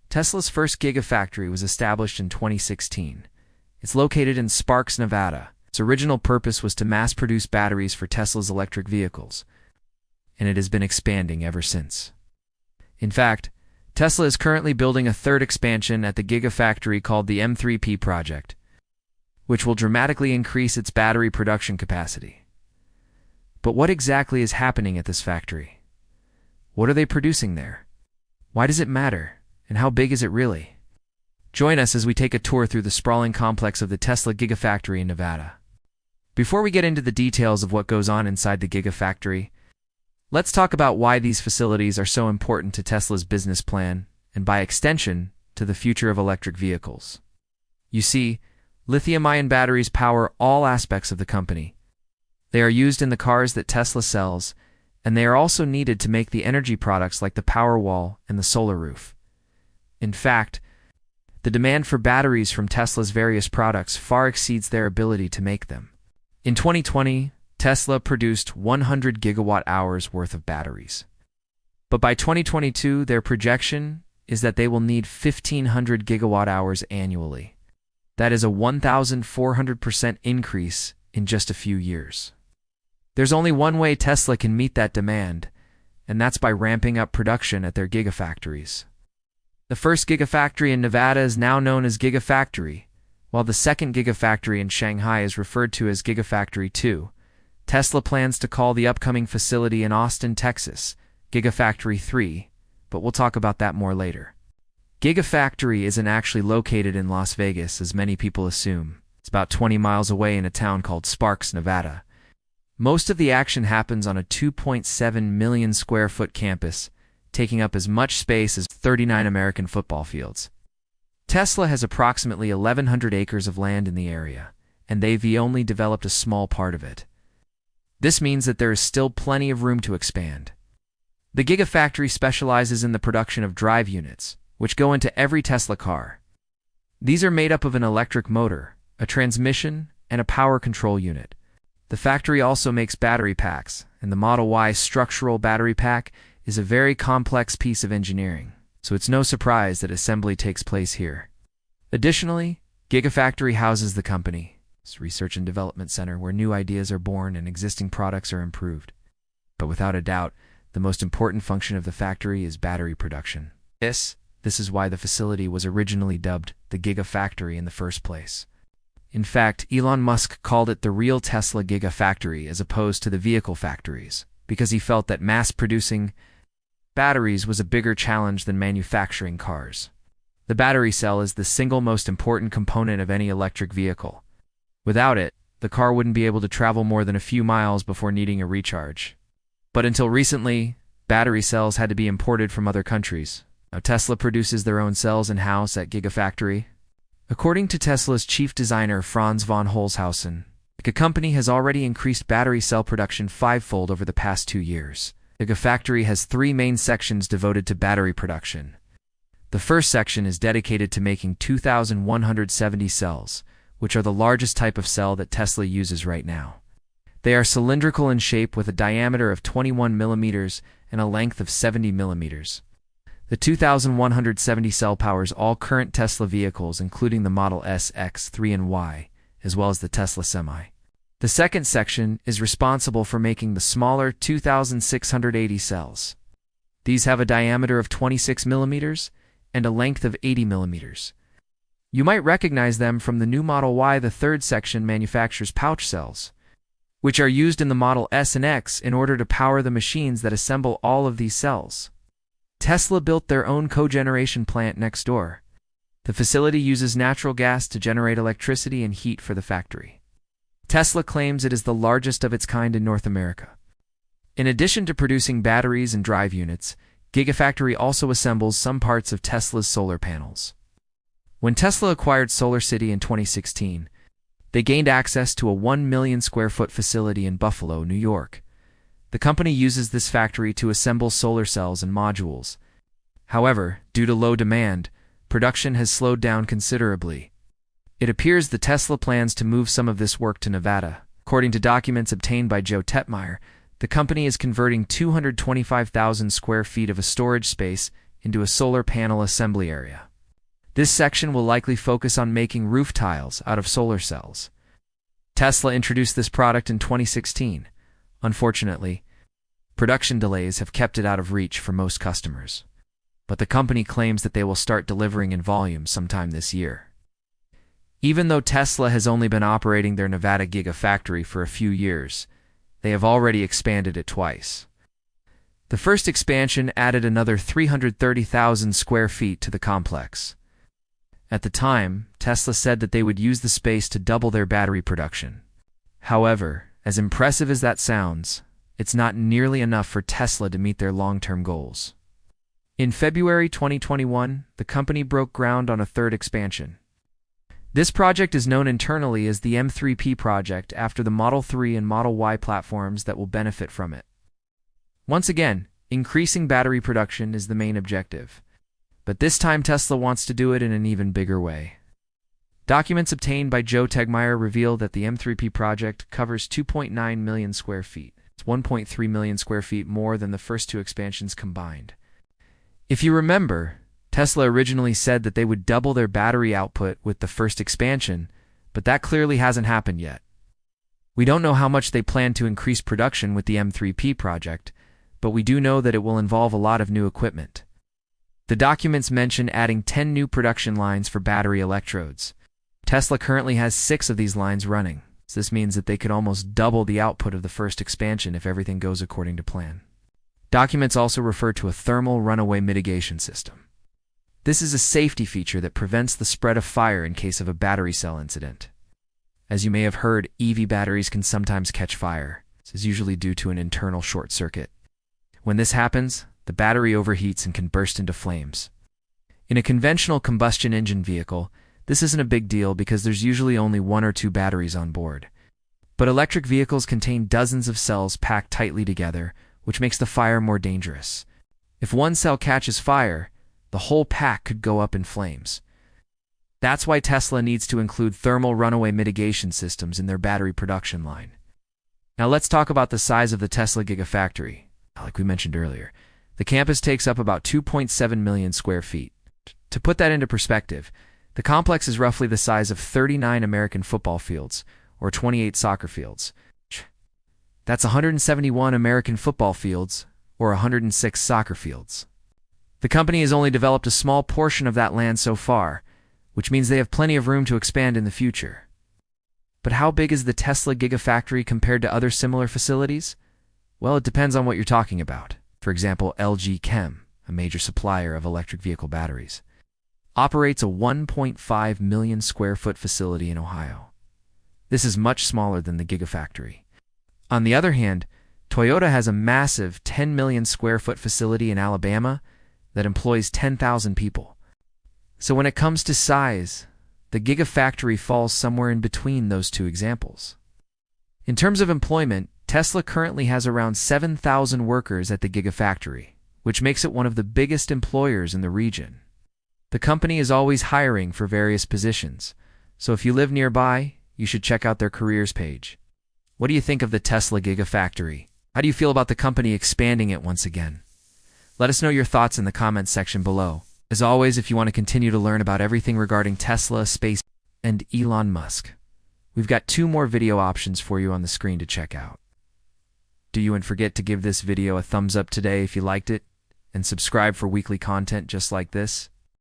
Tesla's first Gigafactory was established in 2016. It's located in Sparks, Nevada. Its original purpose was to mass-produce batteries for Tesla's electric vehicles, and it has been expanding ever since. In fact, Tesla is currently building a third expansion at the Gigafactory called the M3P project, which will dramatically increase its battery production capacity. But what exactly is happening at this factory? What are they producing there? Why does it matter? And how big is it really? Join us as we take a tour through the sprawling complex of the Tesla Gigafactory in Nevada. Before we get into the details of what goes on inside the Gigafactory, let's talk about why these facilities are so important to Tesla's business plan, and by extension, to the future of electric vehicles. You see, lithium-ion batteries power all aspects of the company. They are used in the cars that Tesla sells, and they are also needed to make the energy products like the Powerwall and the solar roof. In fact, the demand for batteries from Tesla's various products far exceeds their ability to make them. In 2020, Tesla produced 100 gigawatt-hours worth of batteries. But by 2022, their projection is that they will need 1,500 gigawatt-hours annually. That is a 1,400% increase in just a few years. There's only one way Tesla can meet that demand, and that's by ramping up production at their Gigafactories. The first Gigafactory in Nevada is now known as Gigafactory, while the second Gigafactory in Shanghai is referred to as Gigafactory 2. Tesla plans to call the upcoming facility in Austin, Texas, Gigafactory 3, but we'll talk about that more later. Gigafactory isn't actually located in Las Vegas, as many people assume. It's about 20 miles away in a town called Sparks, Nevada. Most of the action happens on a 2.7 million square foot campus, taking up as much space as 39 American football fields. Tesla has approximately 1,100 acres of land in the area, and they've only developed a small part of it. This means that there is still plenty of room to expand. The Gigafactory specializes in the production of drive units, which go into every Tesla car. These are made up of an electric motor, a transmission, and a power control unit. The factory also makes battery packs, and the Model Y structural battery pack is a very complex piece of engineering, so it's no surprise that assembly takes place here. Additionally, Gigafactory houses the company's research and development center where new ideas are born and existing products are improved. But without a doubt, the most important function of the factory is battery production. This is why the facility was originally dubbed the Gigafactory in the first place. In fact, Elon Musk called it the real Tesla Gigafactory as opposed to the vehicle factories, because he felt that mass-producing batteries was a bigger challenge than manufacturing cars. The battery cell is the single most important component of any electric vehicle. Without it, the car wouldn't be able to travel more than a few miles before needing a recharge. But until recently, battery cells had to be imported from other countries. Now Tesla produces their own cells in-house at Gigafactory. According to Tesla's chief designer Franz von Holzhausen, the company has already increased battery cell production fivefold over the past 2 years. The Gigafactory has 3 main sections devoted to battery production. The first section is dedicated to making 2,170 cells, which are the largest type of cell that Tesla uses right now. They are cylindrical in shape with a diameter of 21 millimeters and a length of 70 millimeters. The 2,170 cell powers all current Tesla vehicles, including the Model S, X, 3, and Y, as well as the Tesla Semi. The second section is responsible for making the smaller 2,680 cells. These have a diameter of 26 millimeters and a length of 80 millimeters. You might recognize them from the new Model Y. The third section manufactures pouch cells, which are used in the Model S and X in order to power the machines that assemble all of these cells. Tesla built their own cogeneration plant next door. The facility uses natural gas to generate electricity and heat for the factory. Tesla claims it is the largest of its kind in North America. In addition to producing batteries and drive units, Gigafactory also assembles some parts of Tesla's solar panels. When Tesla acquired SolarCity in 2016, they gained access to a 1 million square foot facility in Buffalo, New York. The company uses this factory to assemble solar cells and modules. However, due to low demand, production has slowed down considerably. It appears the Tesla plans to move some of this work to Nevada. According to documents obtained by Joe Tetmeyer, the company is converting 225,000 square feet of a storage space into a solar panel assembly area. This section will likely focus on making roof tiles out of solar cells. Tesla introduced this product in 2016. Unfortunately, production delays have kept it out of reach for most customers. But the company claims that they will start delivering in volume sometime this year. Even though Tesla has only been operating their Nevada Gigafactory for a few years, they have already expanded it twice. The first expansion added another 330,000 square feet to the complex. At the time, Tesla said that they would use the space to double their battery production. However, as impressive as that sounds, it's not nearly enough for Tesla to meet their long-term goals. In February 2021, the company broke ground on a third expansion. This project is known internally as the M3P project after the Model 3 and Model Y platforms that will benefit from it. Once again, increasing battery production is the main objective. But this time Tesla wants to do it in an even bigger way. Documents obtained by Joe Tegmeyer reveal that the M3P project covers 2.9 million square feet. It's 1.3 million square feet more than the first two expansions combined. If you remember, Tesla originally said that they would double their battery output with the first expansion, but that clearly hasn't happened yet. We don't know how much they plan to increase production with the M3P project, but we do know that it will involve a lot of new equipment. The documents mention adding 10 new production lines for battery electrodes. Tesla currently has 6 of these lines running, so this means that they could almost double the output of the first expansion if everything goes according to plan. Documents also refer to a thermal runaway mitigation system. This is a safety feature that prevents the spread of fire in case of a battery cell incident. As you may have heard, EV batteries can sometimes catch fire. This is usually due to an internal short circuit. When this happens, the battery overheats and can burst into flames. In a conventional combustion engine vehicle, this isn't a big deal because there's usually only 1 or 2 batteries on board. But electric vehicles contain dozens of cells packed tightly together, which makes the fire more dangerous. If one cell catches fire, the whole pack could go up in flames. That's why Tesla needs to include thermal runaway mitigation systems in their battery production line. Now let's talk about the size of the Tesla Gigafactory. Like we mentioned earlier, the campus takes up about 2.7 million square feet. To put that into perspective, the complex is roughly the size of 39 American football fields, or 28 soccer fields. That's 171 American football fields, or 106 soccer fields. The company has only developed a small portion of that land so far, which means they have plenty of room to expand in the future. But how big is the Tesla Gigafactory compared to other similar facilities? Well, it depends on what you're talking about. For example, LG Chem, a major supplier of electric vehicle batteries, operates a 1.5 million square foot facility in Ohio. This is much smaller than the Gigafactory. On the other hand, Toyota has a massive 10 million square foot facility in Alabama that employs 10,000 people. So when it comes to size, the Gigafactory falls somewhere in between those two examples. In terms of employment, Tesla currently has around 7,000 workers at the Gigafactory, which makes it one of the biggest employers in the region. The company is always hiring for various positions, so if you live nearby, you should check out their careers page. What do you think of the Tesla Gigafactory? How do you feel about the company expanding it once again? Let us know your thoughts in the comments section below. As always, if you want to continue to learn about everything regarding Tesla, space, and Elon Musk, we've got 2 more video options for you on the screen to check out. And forget to give this video a thumbs up today if you liked it, and subscribe for weekly content just like this.